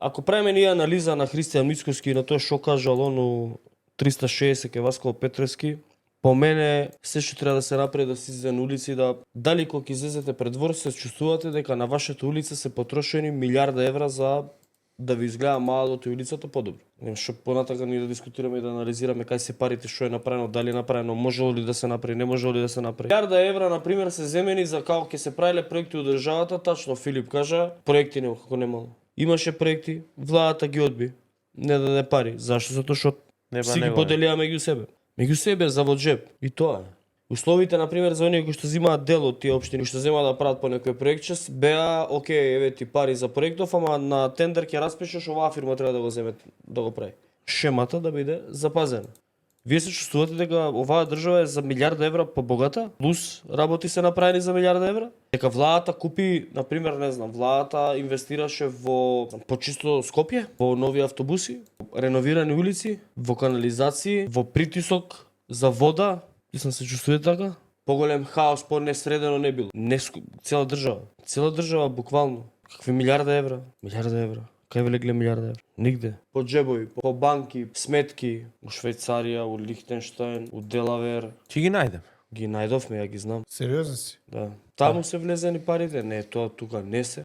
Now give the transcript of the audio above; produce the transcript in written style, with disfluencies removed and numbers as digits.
Ако правиме ние анализа на Христијан Мицкоски и на тоа што кажал оно 360 ке Васкал Петровски, по мене се што треба да се направи да се излезе на улици, да дали кога ќе излезете пред двор се чувствувате дека на вашата улица се потрошени милиарда евра за да ви изгледа малото и улицата подобро. Што понатака ние да дискутираме и да анализираме кај се парите, што е направено, дали е направено, можело ли да се направи, не можело ли да се направи. Милиарда евра на пример се земени за како ќе се правеле проекти од државата, тачно Филип кажа, проекти нема како немало. Имаше проекти, владата ги одби, не даде пари. Зашто? Затоа што си ги поделија меѓу себе. Меѓу себе за во джеб. И тоа е. Условите, например, за оние кои што земаат дел од тие општини, што земаат да прават по некој проектче, беа, окей, еве ти пари за проектов, ама на тендер ќе распишеш оваа фирма треба да го земе да го прави. Шемата да биде запазена. Вие се чувствувате дека оваа држава е за милиарда евра побогата, плюс работи се направени за милиарда евра? Дека владата купи, например, не знам, владата инвестираше во почисто Скопје, во нови автобуси, реновирани улици, во канализации, во притисок за вода. И се чувствувате така? Поголем хаос, по-несредено не било. Цела држава буквално. Какви милиарда евра? Милиарда евра. Кај ве легле милиарда евра? Нигде. По джебови, по банки, сметки, у Швајцарија, у Лихтенштајн, у Делавер. Ќе ги најдем. Ги најдовме, ја ги знам. Сериозно си? Да. Таму се влезени парите, не, тоа тука не се.